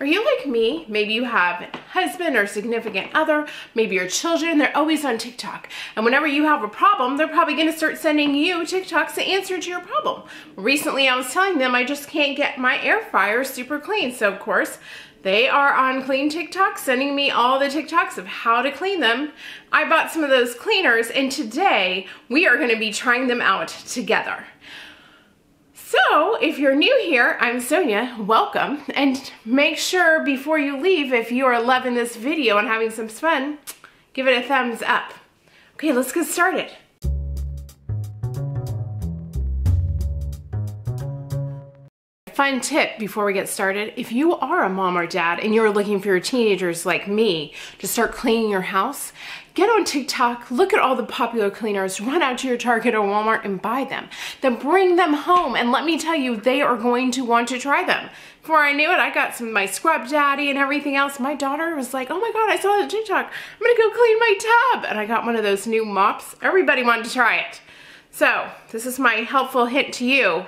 Are you like me? Maybe you have a husband or significant other, maybe your children, they're always on TikTok. And whenever you have a problem, they're probably gonna start sending you TikToks to answer to your problem. Recently, I was telling them I just can't get my air fryer super clean. So of course, they are on clean TikTok, sending me all the TikToks of how to clean them. I bought some of those cleaners, and today we are gonna be trying them out together. So, if you're new here, I'm Sonia, welcome, and make sure before you leave, if you are loving this video and having some fun, give it a thumbs up. Okay, let's get started. Fun tip before we get started, if you are a mom or dad and you're looking for your teenagers like me to start cleaning your house, get on TikTok, look at all the popular cleaners, run out to your Target or Walmart and buy them. Then bring them home, and let me tell you, they are going to want to try them. Before I knew it, I got some of my Scrub Daddy and everything else. My daughter was like, oh my God, I saw it on TikTok. I'm gonna go clean my tub. And I got one of those new mops. Everybody wanted to try it. So this is my helpful hint to you.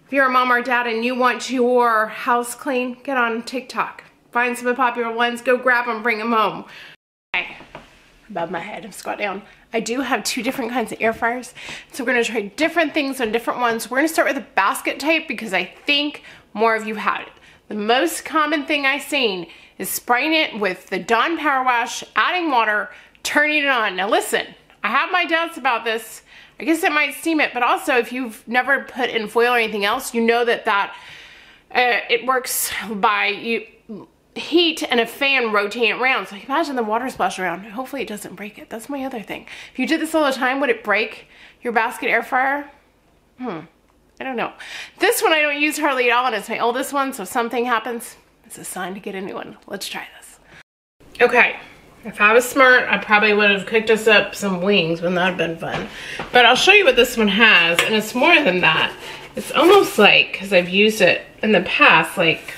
If you're a mom or dad and you want your house clean, get on TikTok. Find some of the popular ones, go grab them, bring them home. Okay, above my head, I'm squat down. I do have two different kinds of air fryers, so we're gonna try different things on different ones. We're gonna start with a basket type because I think more of you had it. The most common thing I've seen is spraying it with the Dawn Powerwash, adding water, turning it on. Now listen, I have my doubts about this. I guess it might steam it, but also if you've never put in foil or anything else, you know that it works by heat and a fan rotating it around. So imagine the water splash around. Hopefully it doesn't break it. That's my other thing. If you did this all the time, would it break your basket air fryer? I don't know. This one I don't use hardly at all, and it's my oldest one, so if something happens, it's a sign to get a new one. Let's try this. Okay. If I was smart, I probably would have cooked us up some wings. Wouldn't that have been fun? But I'll show you what this one has, and it's more than that. It's almost like, because I've used it in the past, like,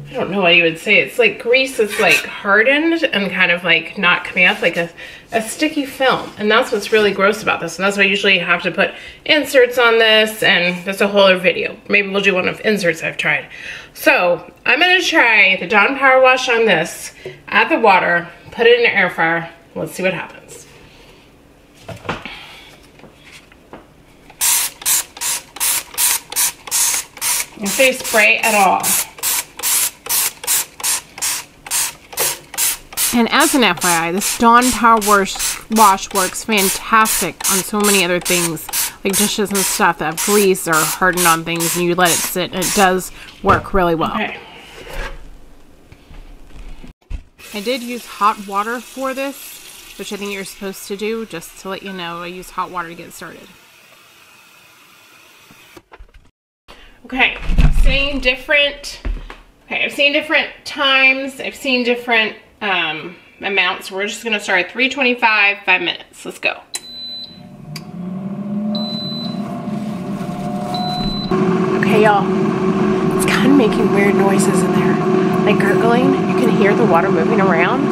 I don't know what you would say. It's like grease that's like hardened and kind of like not coming off, like a sticky film. And that's what's really gross about this. And that's why I usually have to put inserts on this, and that's a whole other video. Maybe we'll do one of inserts I've tried. So I'm gonna try the Dawn Powerwash on this, add the water, put it in the air fryer. Let's see what happens. If they spray at all. And as an FYI, this Dawn Powerwash works fantastic on so many other things, like dishes and stuff that have grease or hardened on things, and you let it sit, and it does work really well. Okay. I did use hot water for this, which I think you're supposed to do, just to let you know. I use hot water to get started. Okay, I've seen different times. I've seen different amounts. We're just gonna start at 325, 5 minutes. Let's go. Okay, y'all. It's kind of making weird noises in there, like gurgling. You can hear the water moving around.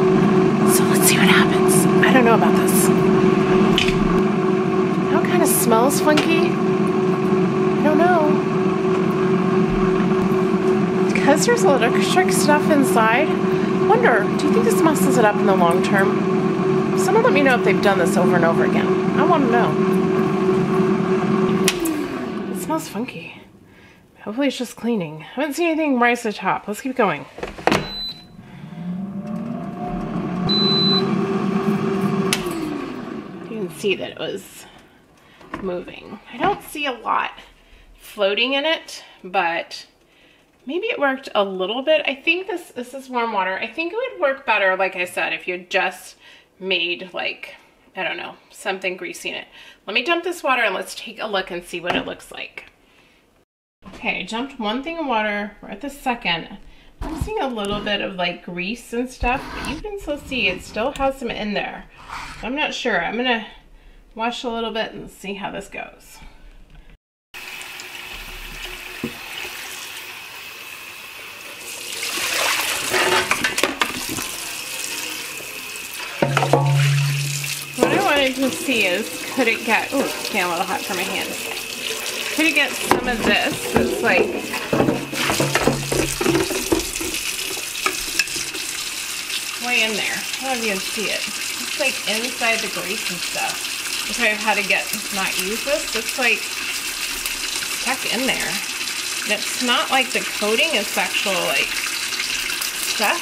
So let's see what happens. I don't know about this. Now it kind of smells funky. I don't know. Because there's electric stuff inside. Wonder, do you think this messes it up in the long term? Someone let me know if they've done this over and over again. I want to know. It smells funky. Hopefully it's just cleaning. I haven't seen anything rise to the top. Let's keep going. You can see that it was moving. I don't see a lot floating in it, but maybe it worked a little bit. I think this is warm water. I think it would work better, like I said, if you just made, like, I don't know, something greasy in it. Let me dump this water and let's take a look and see what it looks like. Okay, I dumped one thing of water right this second. I'm seeing a little bit of like grease and stuff, but you can still see it still has some in there. I'm not sure. I'm gonna wash a little bit and see how this goes. What I wanted to see is, could it get, ooh, it's getting a little hot for my hands. Could it get some of this that's like way in there. I don't know if you can see it. It's like inside the grates and stuff. That's why I've had to not use this. It's like stuck in there. And it's not like the coating, it's actual like stuff.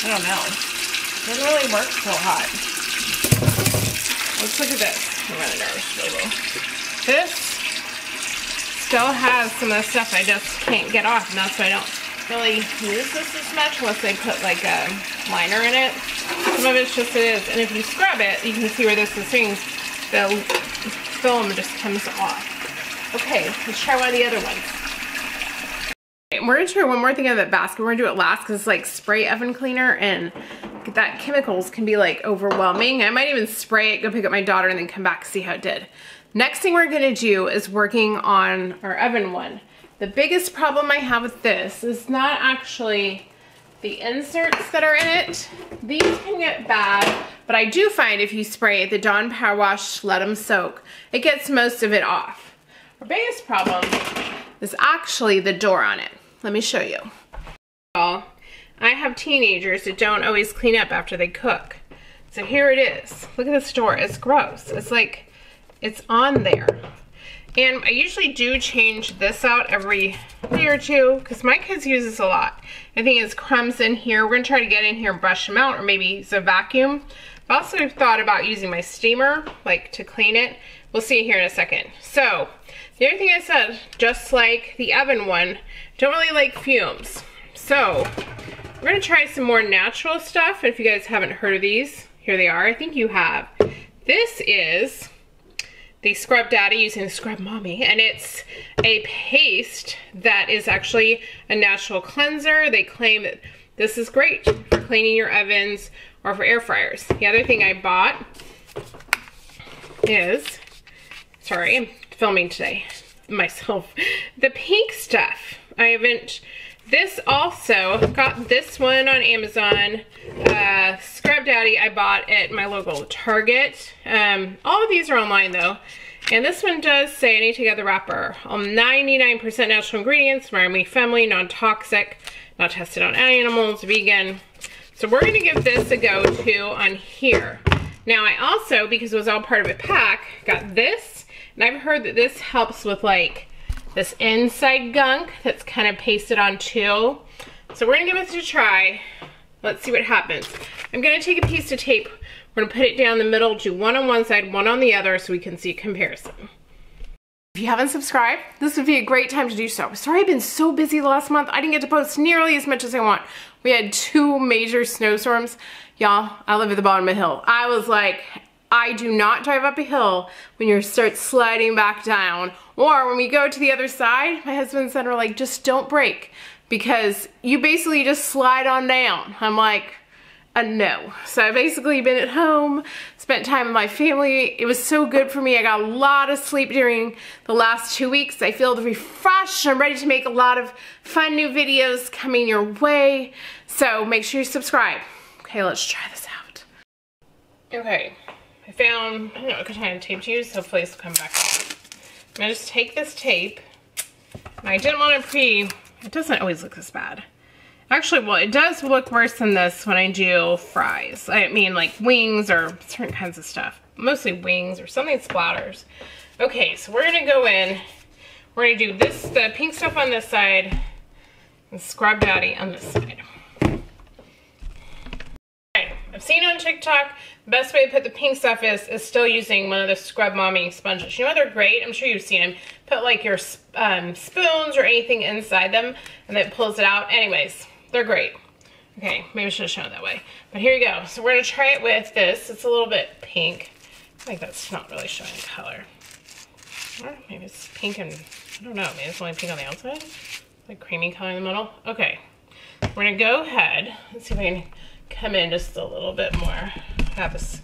I don't know. It doesn't really work so hot. Let's look at this. I'm running nervous a little. This still has some of the stuff I just can't get off, and that's why I don't really use this as much unless they put like a liner in it. Some of it's just it is. And if you scrub it, you can see where this is things, the film just comes off. Okay, let's try one of the other ones. Okay, we're gonna try one more thing out of that basket. We're gonna do it last because it's like spray oven cleaner, and that chemicals can be like overwhelming. I might even spray it, go pick up my daughter, and then come back and see how it did. Next thing we're gonna do is working on our oven one. The biggest problem I have with this is not actually the inserts that are in it. These can get bad, but I do find if you spray the Dawn Powerwash, let them soak, it gets most of it off. Our biggest problem is actually the door on it. Let me show you. I have teenagers that don't always clean up after they cook. So here it is. Look at this door. It's gross. It's like, it's on there. And I usually do change this out every day or two because my kids use this a lot. I think it's crumbs in here. We're going to try to get in here and brush them out, or maybe use a vacuum. I've also thought about using my steamer, like to clean it. We'll see here in a second. So, the other thing I said, just like the oven one, don't really like fumes. So, we're going to try some more natural stuff. If you guys haven't heard of these, here they are. I think you have. This is the Scrub Daddy using Scrub Mommy, and it's a paste that is actually a natural cleanser. They claim that this is great for cleaning your ovens or for air fryers. The other thing I bought is, sorry, I'm filming today myself, the pink stuff. I haven't, this also, got this one on Amazon. Scrub Daddy I bought at my local Target. All of these are online though. And this one does say I need to get the wrapper. 99% natural ingredients, family, non-toxic, not tested on animals, vegan. So we're gonna give this a go too on here. Now I also, because it was all part of a pack, got this, and I've heard that this helps with like this inside gunk that's kind of pasted on too. So we're gonna give this a try. Let's see what happens. I'm gonna take a piece of tape, we're gonna put it down the middle, do one on one side, one on the other, so we can see a comparison. If you haven't subscribed, this would be a great time to do so. Sorry I've been so busy the last month, I didn't get to post nearly as much as I want. We had 2 major snowstorms. Y'all, I live at the bottom of a hill. I was like, I do not drive up a hill when you start sliding back down. Or when we go to the other side, my husband and son were like, just don't brake, because you basically just slide on down. I'm like, no. So I basically been at home, spent time with my family. It was so good for me. I got a lot of sleep during the last 2 weeks. I feel refreshed. I'm ready to make a lot of fun new videos coming your way. So make sure you subscribe. Okay, let's try this out. Okay, I found, I don't know what kind of tape to use. Hopefully this will come back off. I'm gonna just take this tape. And I didn't want to it doesn't always look this bad. Actually, well, it does look worse than this when I do fries. I mean, like wings or certain kinds of stuff. Mostly wings or something splatters. Okay, so we're gonna go in. We're gonna do this, the pink stuff on this side, and Scrub Daddy on this side. Okay, I've seen on TikTok, the best way to put the pink stuff is still using one of the Scrub Mommy sponges. You know they're great? I'm sure you've seen them. Put like your spoons or anything inside them, and it pulls it out. Anyways, they're great. Okay, maybe I should have shown it that way. But here you go. So we're gonna try it with this. It's a little bit pink. I think that's not really showing color. Or maybe it's pink and, I don't know, maybe it's only pink on the outside? Like creamy color in the middle? Okay, we're gonna go ahead. Let's see if I can come in just a little bit more. I have this,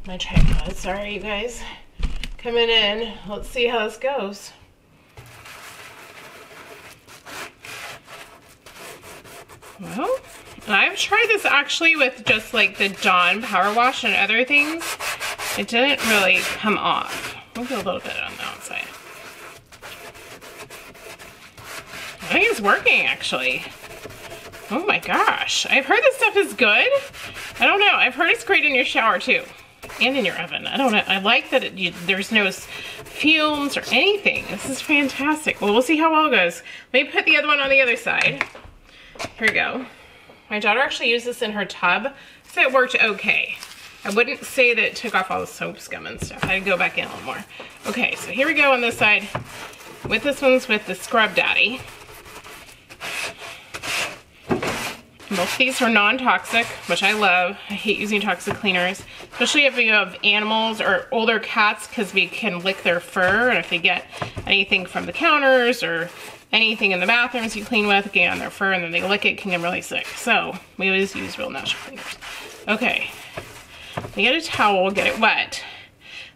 my tripod, sorry you guys. Coming in, let's see how this goes. Well, I've tried this actually with just like the Dawn Powerwash and other things. It didn't really come off. We'll do a little bit on the outside. I think it's working actually. Oh my gosh, I've heard this stuff is good. I don't know, I've heard it's great in your shower too. And in your oven. I don't know, I like that there's no fumes or anything. This is fantastic. Well, we'll see how well it goes. Let me put the other one on the other side. Here we go. My daughter actually used this in her tub, so it worked okay. I wouldn't say that it took off all the soap scum and stuff. I'd go back in a little more. Okay, so here we go on this side. With this one's with the Scrub Daddy. Both of these are non-toxic, which I love. I hate using toxic cleaners, especially if you have animals or older cats, because we can lick their fur, and if they get anything from the counters or anything in the bathrooms you clean with, get on their fur and then they lick it, can get really sick. So we always use real natural cleaners. Okay, we get a towel, get it wet.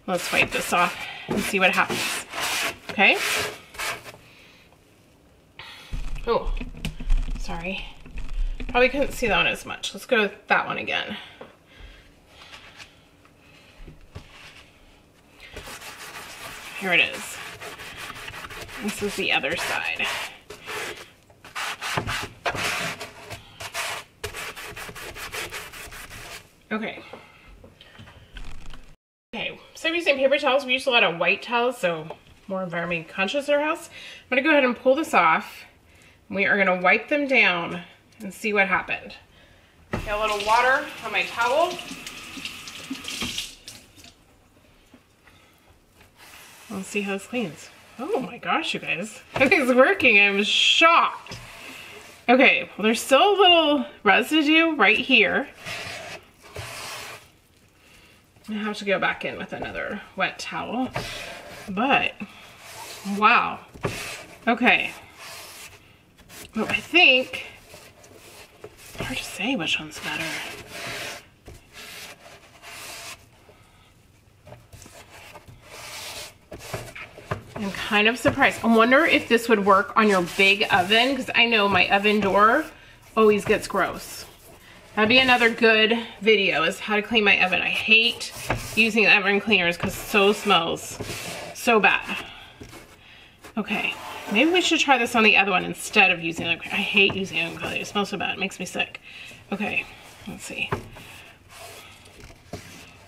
Let's wipe this off and see what happens. Okay. Oh, sorry. Probably couldn't see that one as much. Let's go with that one again. Here it is. This is the other side. Okay. Okay, so I'm using paper towels. We use a lot of white towels, so more environmentally conscious in our house. I'm gonna go ahead and pull this off. We are gonna wipe them down and see what happened. Get a little water on my towel. Let's see how this cleans. Oh my gosh, you guys. It's working, I'm shocked. Okay, well there's still a little residue right here. I have to go back in with another wet towel, but wow. Okay, well I think, hard to say which one's better. I'm kind of surprised. I wonder if this would work on your big oven, because I know my oven door always gets gross. That'd be another good video, is how to clean my oven. I hate using oven cleaners because it so smells so bad. Okay, maybe we should try this on the other one instead of using it. I hate using oven cleaner. It smells so bad. It makes me sick. Okay, let's see.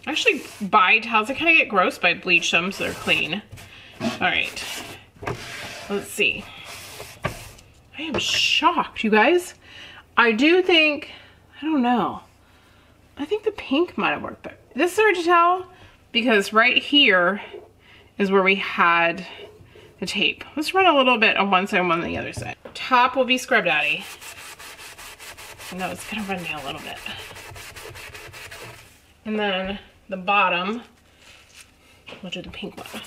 I actually buy towels. I kind of get gross, but I bleach them so they're clean. All right, let's see. I am shocked, you guys. I do think, I don't know. I think the pink might have worked better. This is hard to tell because right here is where we had the tape. Let's run a little bit on one side and one on the other side. Top will be Scrub Daddy. No, it's gonna run down a little bit. And then the bottom, we'll do the pink one.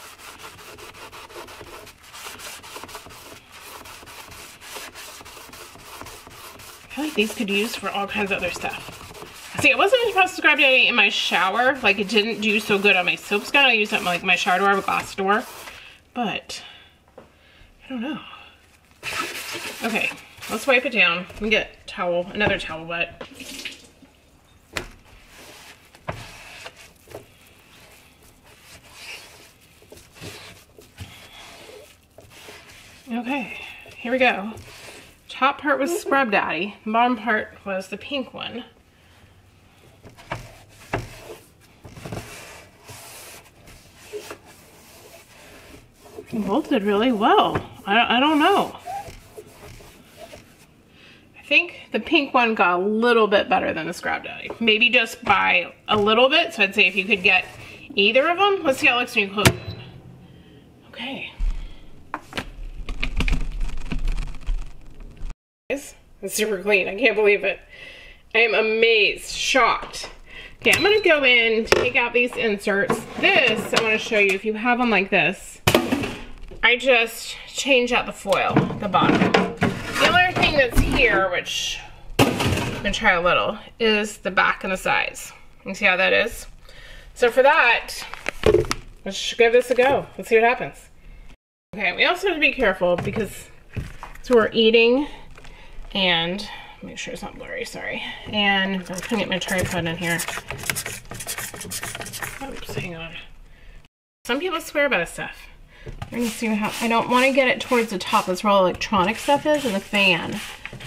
I feel like these could use for all kinds of other stuff. See, I wasn't supposed to Scrub Daddy in my shower. Like, it didn't do so good on my soap scum. I used it in like my shower door, a glass door. But I don't know. Okay, let's wipe it down. Let me get another towel wet. Okay, here we go. Top part was Scrub Daddy. The bottom part was the pink one. Both did really well. I don't know. I think the pink one got a little bit better than the Scrub Daddy. Maybe just by a little bit. So I'd say if you could get either of them. Let's see how it looks when you close it. Okay. It's super clean. I can't believe it. I am amazed, shocked. Okay, I'm gonna go in, take out these inserts. This, I wanna show you, if you have them like this, I just change out the foil, the bottom. The other thing that's here, which I'm gonna try a little, is the back and the sides. You see how that is? So for that, let's give this a go. Let's see what happens. Okay, we also have to be careful because so we're eating, and make sure it's not blurry, sorry. And I'm gonna get my tripod in here. Oops, hang on. Some people swear by this stuff. We're gonna see how, I don't wanna get it towards the top. That's where all the electronic stuff is, and the fan.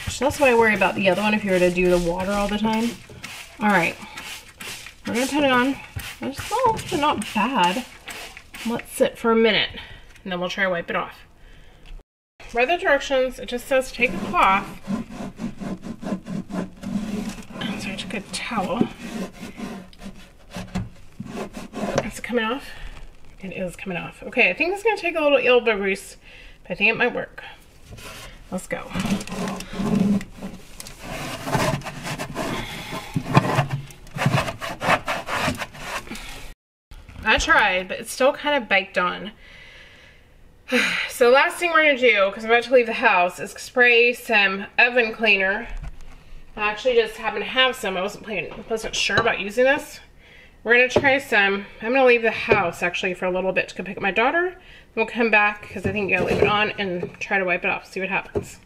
So that's why I worry about the other one if you were to do the water all the time. All right, we're gonna put it on. It smells, but not bad. Let's sit for a minute, and then we'll try to wipe it off. Read the directions. It just says take a cloth. So I took a towel. Is it coming off? It is coming off. Okay, I think it's gonna take a little elbow grease, but I think it might work. Let's go. I tried, but it's still kind of baked on. So the last thing we're gonna do, because I'm about to leave the house, is spray some oven cleaner. I actually just happen to have some. I wasn't sure about using this. We're gonna try some. I'm gonna leave the house actually for a little bit to go pick up my daughter. Then we'll come back because I think you gotta leave it on and try to wipe it off, see what happens.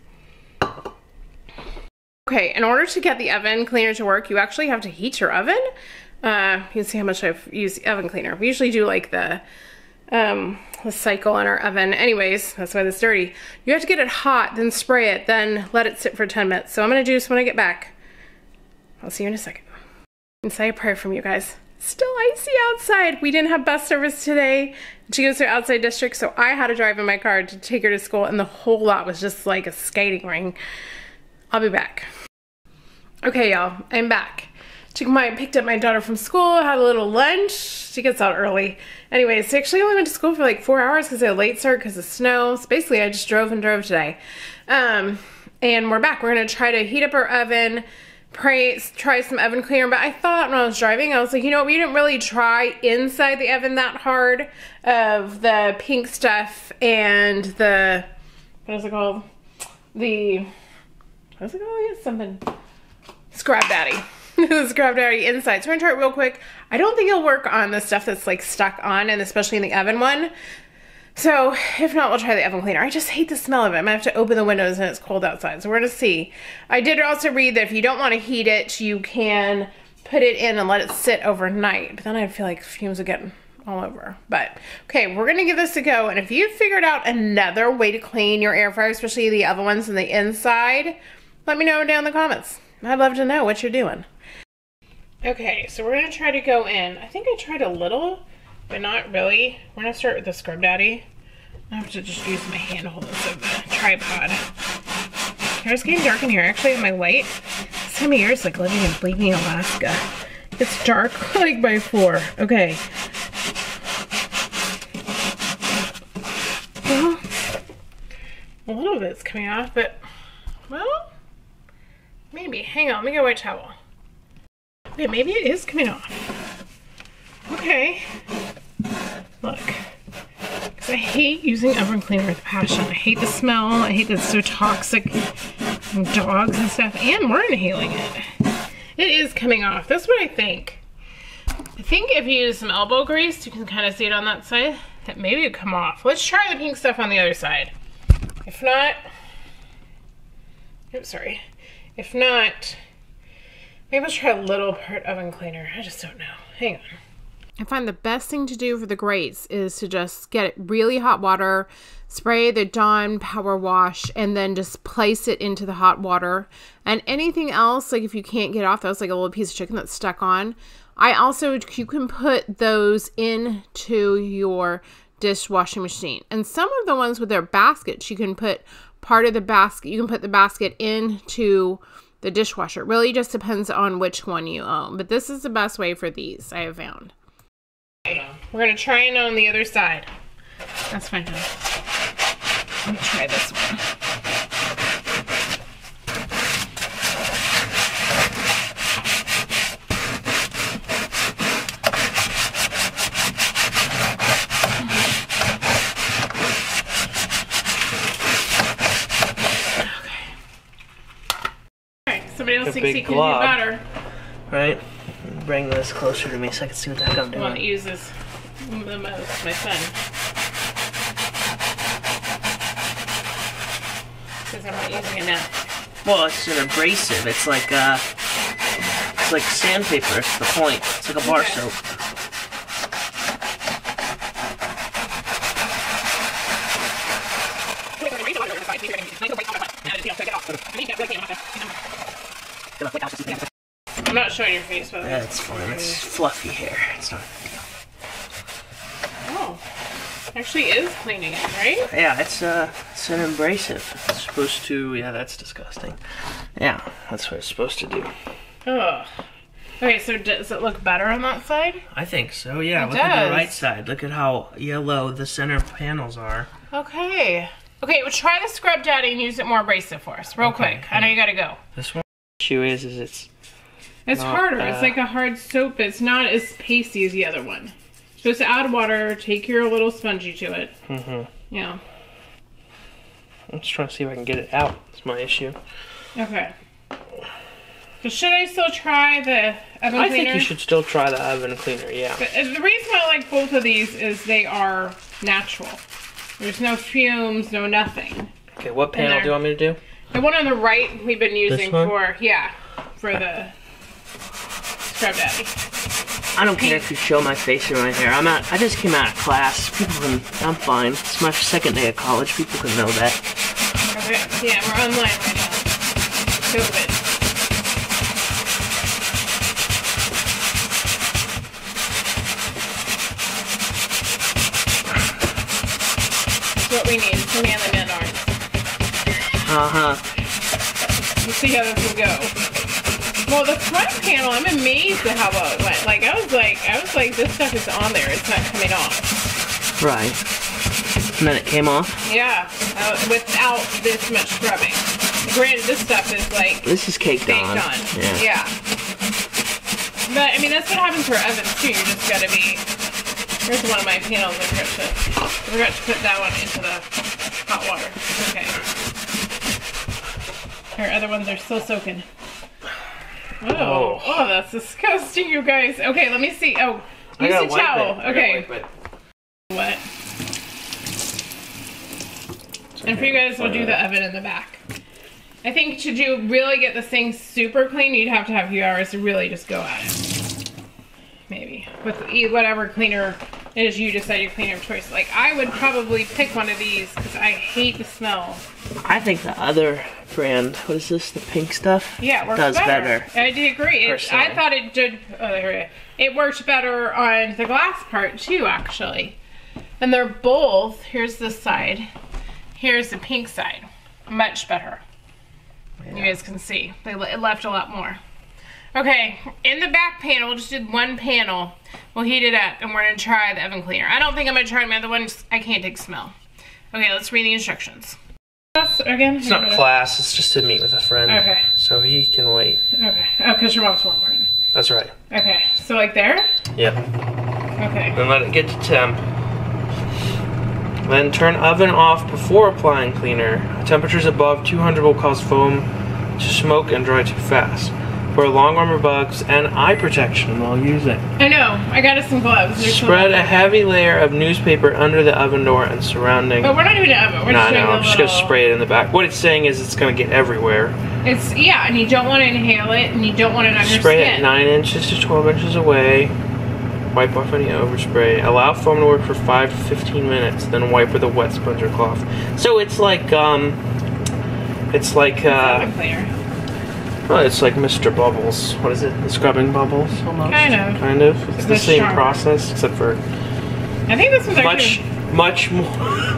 Okay, in order to get the oven cleaner to work, you actually have to heat your oven. You can see how much I've used the oven cleaner. We usually do like the cycle in our oven. Anyways, that's why it's dirty. You have to get it hot, then spray it, then let it sit for 10 minutes. So I'm gonna do this when I get back. I'll see you in a second. And say a prayer from you guys. Still icy outside. We didn't have bus service today. She goes to outside district, so I had to drive in my car to take her to school, and the whole lot was just like a skating ring. I'll be back. Okay, y'all, I'm back. Picked up my daughter from school, had a little lunch. She gets out early. Anyways, she actually only went to school for like 4 hours because they had a late start because of snow. So basically, I just drove today. And we're back. We're gonna try to heat up our oven, try some oven cleaner. But I thought when I was driving, I was like, you know what? We didn't really try inside the oven that hard of the pink stuff and the, what is it called? What's it called? It's something. Scrub Daddy. The Scrub Daddy inside. So we're gonna try it real quick. I don't think it'll work on the stuff that's like stuck on, and especially in the oven one. So if not, we'll try the oven cleaner. I just hate the smell of it. I might have to open the windows and it's cold outside. So we're gonna see. I did also read that if you don't want to heat it, you can put it in and let it sit overnight. But then I'd feel like fumes would get all over. But okay, we're gonna give this a go. And if you've figured out another way to clean your air fryer, especially the other ones in the inside, let me know down in the comments. I'd love to know what you're doing. Okay, so we're gonna try to go in. I think I tried a little, but not really. We're gonna start with the Scrub Daddy. I have to just use my handhold as a tripod. It's getting dark in here. Actually, my light, this time of year is like living in bleeding Alaska. It's dark like by 4. Okay. Well, a little bit's coming off, but, well, maybe. Hang on, let me get a white towel. Okay, maybe it is coming off. Okay. Look. Because I hate using oven cleaner with passion. I hate the smell. I hate that it's so toxic. And dogs and stuff. And we're inhaling it. It is coming off. That's what I think. I think if you use some elbow grease, you can kind of see it on that side. That maybe it'll come off. Let's try the pink stuff on the other side. If not... Oops, sorry. If not... Maybe I'll try a little part oven cleaner. I just don't know. Hang on. I find the best thing to do for the grates is to just get really hot water, spray the Dawn Powerwash, and then just place it into the hot water. And anything else, like if you can't get off, that was like a little piece of chicken that's stuck on. You can put those into your dishwashing machine. And some of the ones with their baskets, you can put part of the basket, you can put the basket into the dishwasher. It really just depends on which one you own. But this is the best way for these, I have found. Okay, we're going to try it on the other side. That's fine. Let me try this one. Somebody else thinks he can do better. Right? Bring this closer to me so I can see what the heck I'm doing. The one that uses the most, my son. Because I'm not using it now. Well, it's an abrasive. It's like sandpaper. It's the point. It's like a bar soap. I'm not showing your face, but That's fine. It's fluffy hair. It's not a big deal. Oh, actually is cleaning it, right? Yeah, it's an abrasive. It's supposed to. Yeah, that's disgusting. Yeah, that's what it's supposed to do. Ugh. Okay, so does it look better on that side? I think so. Yeah. It Look at does. the right side. Look at how yellow the center panels are. Okay. Okay, well try the Scrub Daddy and use it more abrasive for us, real quick. I know you gotta go. This one. The issue is it's. It's not, harder. It's like a hard soap. It's not as pasty as the other one. Supposed to add water, take your little spongy to it. Mm-hmm. Yeah. I'm just trying to see if I can get it out. That's my issue. Okay. So should I still try the oven cleaner? I think you should still try the oven cleaner, yeah. But the reason I like both of these is they are natural. There's no fumes, no nothing. Okay, what panel do you want me to do? The one on the right we've been using one? for the Scrub Daddy. I don't care if you show my face or my hair. I just came out of class. I'm fine. It's my second day of college. People can know that. Okay, yeah, we're online right now. COVID. What we need for manly men arms. Let's see how this will go. Well, the front panel, I'm amazed at how well it went. Like I was like, this stuff is on there. It's not coming off. Right. And then it came off? Yeah, without this much scrubbing. Granted, this stuff is like this is caked on. Yeah. But I mean, that's what happens for ovens too. You just gotta be. Here's one of my panels. I forgot to put that one into the hot water. It's okay. Our other ones are still soaking. Oh, that's disgusting, you guys. Okay, let me see. Oh, use the towel. Okay. What? And for you guys, we'll do the oven in the back. I think to really get this thing super clean, you'd have to have a few hours to really just go at it. Maybe. With whatever cleaner it is you decide your cleaner of choice. Like, I would probably pick one of these because I hate the smell. I think the other brand, what is this, the pink stuff? Yeah, it works does better. I do agree. I thought it did, it worked better on the glass part too, actually. And they're both, here's this side, here's the pink side. Much better. Yeah. You guys can see. It left a lot more. Okay, in the back panel, we'll just do one panel. We'll heat it up, and we're going to try the oven cleaner. I don't think I'm going to try my other ones. I can't take smell. Okay, let's read the instructions. Again? It's not class, it's just to meet with a friend. Okay. So he can wait. Okay. Oh, because your mom's more important. That's right. Okay, so like there? Yep. Okay. Then let it get to temp. Then turn oven off before applying cleaner. Temperatures above 200 will cause foam to smoke and dry too fast. Wear long armor bugs and eye protection while using. I know. I got us some gloves. Spread a heavy layer of newspaper under the oven door and surrounding. But we're not doing an oven. We're just doing I'm just going to spray it in the back. What it's saying is it's going to get everywhere. Yeah, and you don't want to inhale it, and you don't want it on your skin. Spray it 9 inches to 12 inches away. Wipe off any overspray. Allow foam to work for 5 to 15 minutes, then wipe with a wet sponge or cloth. So it's like, cleaner. Well, it's like Mr. Bubbles. What is it? The scrubbing bubbles, almost? Kind of. It's the same process, except for... I think this one's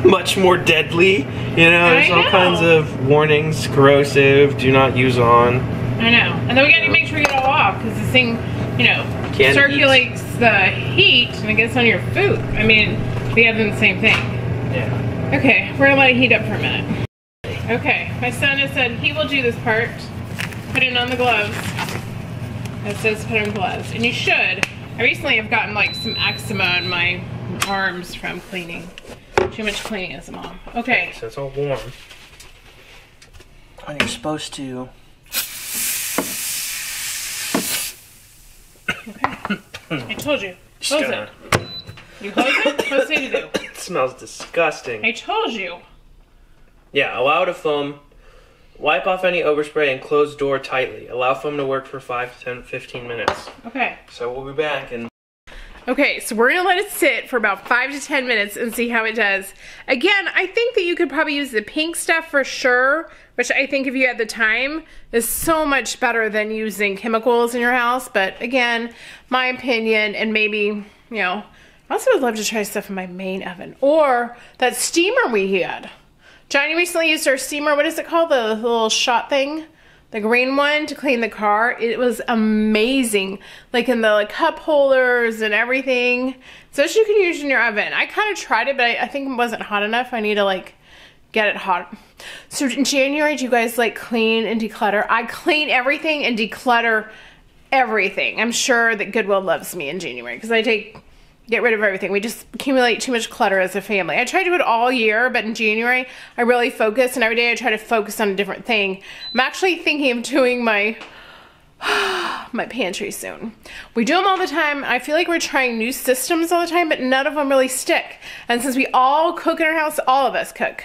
much more deadly. You know, there's all kinds of warnings. Corrosive, do not use on. I know. And then we gotta make sure we get it all off, because this thing, circulates the heat, and it gets on your food. I mean, the oven's the same thing. Yeah. Okay, we're gonna let it heat up for a minute. Okay, my son has said he will do this part. Put it on the gloves. It says put on gloves. And you should. I recently have gotten like some eczema on my arms from cleaning. Too much cleaning as a mom. Okay. So it's all warm. And you're supposed to... Okay. I told you. Close it. You close it? What's it say to do? It smells disgusting. I told you. Yeah, allow to foam. Wipe off any overspray and close door tightly. Allow foam to work for 5 to 15 minutes. Okay. So we'll be back and... Okay, so we're gonna let it sit for about 5 to 10 minutes and see how it does. Again, I think that you could probably use the pink stuff for sure, which I think if you had the time is so much better than using chemicals in your house. But again, my opinion, and maybe, you know, I also would love to try stuff in my main oven or that steamer we had. Johnny recently used our steamer, what is it called? The little shot thing? The green one to clean the car. It was amazing. Like in the cup holders and everything. So you can use in your oven. I kind of tried it, but I think it wasn't hot enough. I need to like get it hot. So in January, do you guys like clean and declutter? I clean everything and declutter everything. I'm sure that Goodwill loves me in January because I get rid of everything. We just accumulate too much clutter as a family. I try to do it all year, but in January, I really focus, and every day I try to focus on a different thing. I'm actually thinking of doing my pantry soon. We do them all the time. I feel like we're trying new systems all the time, but none of them really stick. And since we all cook in our house, all of us cook.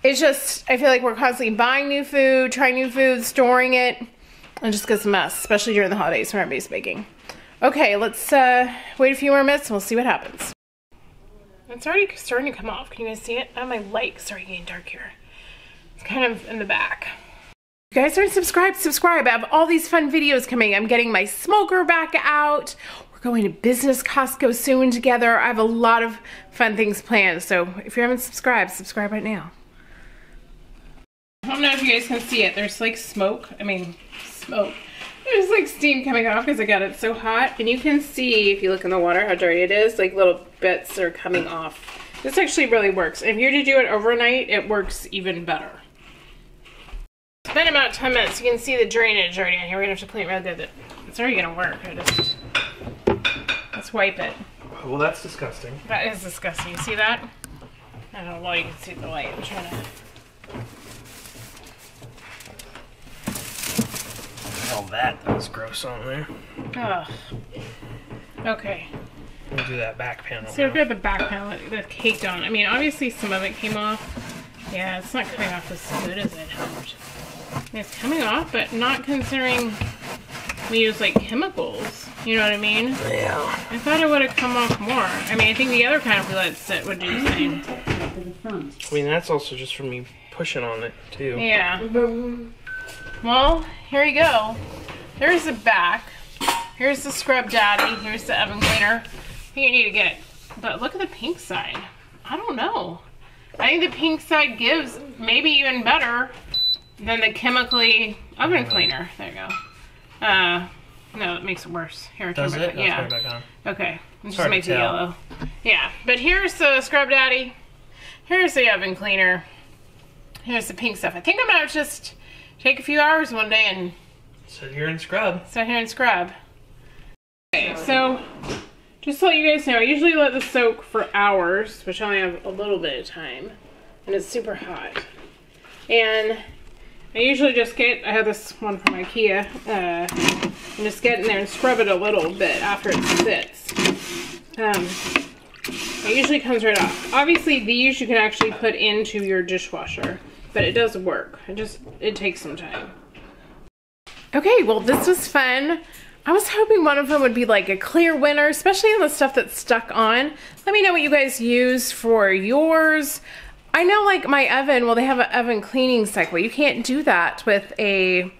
It's just, I feel like we're constantly buying new food, trying new food, storing it, and it just gets a mess, especially during the holidays when everybody's baking. Okay, let's wait a few more minutes and we'll see what happens. It's already starting to come off. Can you guys see it? Oh, my light's starting getting dark here. It's kind of in the back. If you guys aren't subscribed, subscribe. I have all these fun videos coming. I'm getting my smoker back out. We're going to business Costco soon together. I have a lot of fun things planned. So if you haven't subscribed, subscribe right now. I don't know if you guys can see it. There's like smoke. Smoke. There's like steam coming off because I got it so hot. And you can see, if you look in the water, how dirty it is. Like little bits are coming off. This actually really works. And if you're to do it overnight, it works even better. It's been about 10 minutes. You can see the drainage already in here. We're going to have to clean it real good. It's already going to work. Let's wipe it. Well, that's disgusting. That is disgusting. You see that? I don't know why you can see the light. I'm trying to... Oh, that was gross on there. Ugh. Okay. We'll do that back panel. So we've got the back panel that's caked on. I mean, obviously some of it came off. Yeah, it's not coming off as good as it hoped. I mean, it's coming off, but not considering we use like chemicals. You know what I mean? Yeah. I thought it would have come off more. I mean, I think the other kind of we let it sit would do the same. I mean, that's also just from me pushing on it, too. Yeah. Well, here you go. There's the back. Here's the scrub daddy. Here's the oven cleaner. I think you need to get it. But look at the pink side. I don't know. I think the pink side gives maybe even better than the chemically oven cleaner. There you go. No, it makes it worse. Here, does it? Yeah. Let's put it back on. Okay. It just makes it yellow. Yeah. But here's the scrub daddy. Here's the oven cleaner. Here's the pink stuff. I think I'm gonna just take a few hours one day and sit here and scrub. Sit here and scrub. Okay, so just to let you guys know, I usually let this soak for hours, which I only have a little bit of time, and it's super hot. And I usually just get, I have this one from IKEA, and just get in there and scrub it a little bit after it sits. It usually comes right off. Obviously these you can actually put into your dishwasher, but it does work. It takes some time. Okay, well this was fun. I was hoping one of them would be like a clear winner, especially on the stuff that's stuck on. Let me know what you guys use for yours. I know like my oven, well they have an oven cleaning cycle. You can't do that with a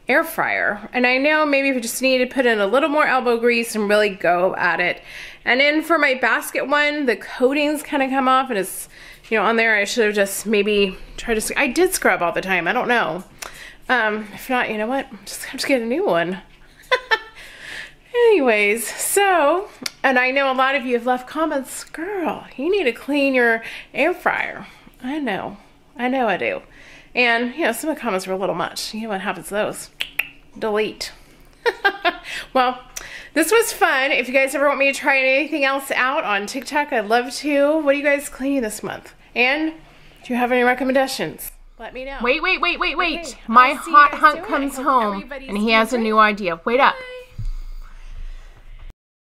air fryer. And I know maybe if you just need to put in a little more elbow grease and really go at it. And then for my basket one, the coatings kind of come off and it's, you know, on there I should have just maybe tried to, I did scrub all the time, I don't know. If not, you know what, just get a new one. Anyways, so, and I know a lot of you have left comments, girl, you need to clean your air fryer. I know I do. And, you know, some of the comments were a little much. You know what happens to those? Delete. Well, this was fun. If you guys ever want me to try anything else out on TikTok, I'd love to. What are you guys cleaning this month? And do you have any recommendations? Let me know. Wait. Okay, my hot hunk comes home and he has a new idea. Wait up.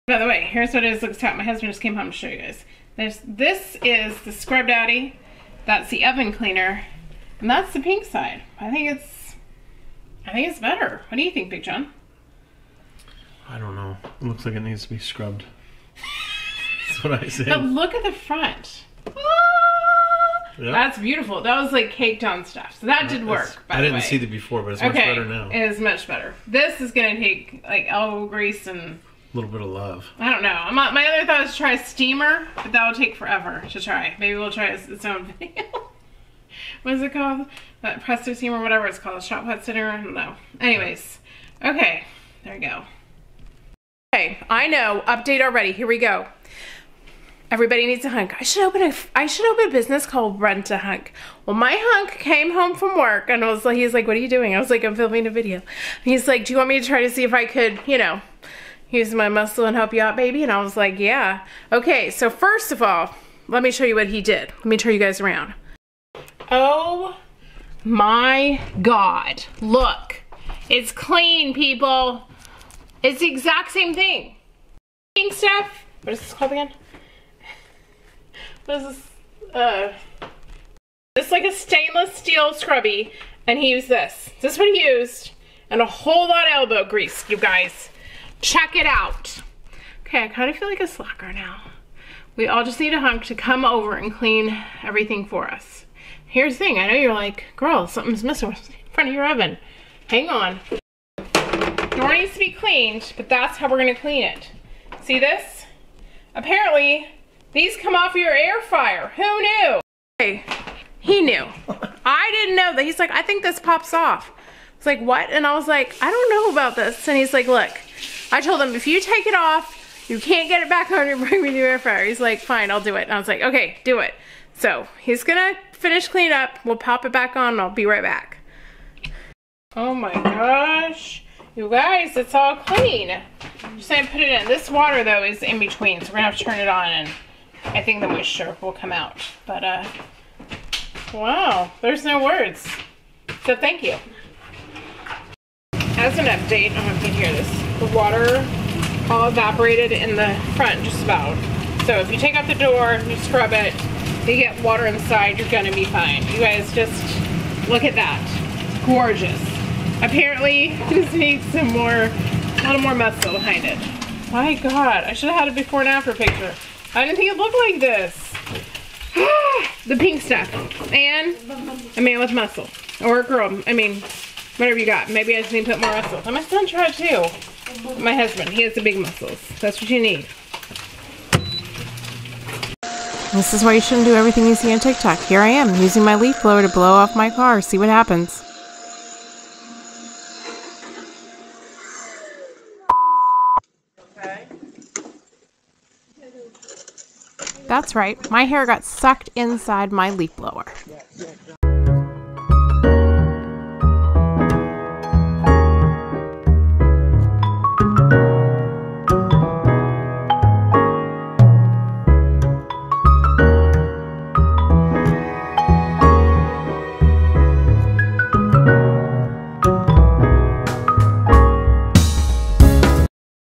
By the way, here's what it looks like. My husband just came home to show you guys. This is the scrub daddy. That's the oven cleaner. And that's the pink side. I think it's better. What do you think, Big John? I don't know. It looks like it needs to be scrubbed. That's what I said. But look at the front. Yep. That's beautiful. That was like caked on stuff. So that did work, by the way. I didn't see that before, but it's much better now. It is much better. This is going to take like elbow grease and a little bit of love. I don't know. My other thought is to try a steamer, but that will take forever to try. Maybe we'll try its own video. What is it called? Presto steamer, whatever it's called. Shot put dinner. I don't know. Anyways. Okay. There we go. Okay. I know. Update already. Here we go. Everybody needs a hunk. I should open a business called Rent a Hunk. Well, my hunk came home from work and he's like, what are you doing? I was like, I'm filming a video. And he's like, do you want me to try to see if I could, you know, use my muscle and help you out, baby? And I was like, yeah. Okay, so first of all, let me show you what he did. Let me turn you guys around. Oh my God. Look, it's clean, people. It's the exact same thing. Pink stuff. What is this called again? What is this? It's like a stainless steel scrubby, and he used this. This is what he used, and a whole lot of elbow grease, you guys. Check it out. Okay, I kind of feel like a slacker now. We all just need a hunk to come over and clean everything for us. Here's the thing, I know you're like, girl, something's missing in front of your oven. Hang on. Door needs to be cleaned, but that's how we're gonna clean it. See this? Apparently, these come off your air fryer. Who knew? Hey, he knew. I didn't know that. He's like, I think this pops off. It's like, what? And I was like, I don't know about this. And he's like, look, I told him, if you take it off, you can't get it back on your brand new air fryer. He's like, fine, I'll do it. And I was like, okay, do it. So he's gonna finish clean up. We'll pop it back on and I'll be right back. Oh my gosh. You guys, it's all clean. Just gonna put it in. This water though is in between, so we're gonna have to turn it on and I think the moisture will come out. But wow, there's no words. So thank you. As an update, I don't know if you can hear this. The water all evaporated in the front, just about. So if you take out the door, you scrub it, you get water inside, you're gonna be fine. You guys just look at that. Gorgeous. Apparently, this needs a little more muscle behind it. My God, I should have had a before and after picture. I didn't think it looked like this. The pink stuff. And a man with muscle. Or a girl. I mean, whatever you got. Maybe I just need to put more muscle. And my son tried too. My husband, he has the big muscles. That's what you need. This is why you shouldn't do everything you see on TikTok. Here I am, using my leaf blower to blow off my car. See what happens. That's right, my hair got sucked inside my leaf blower.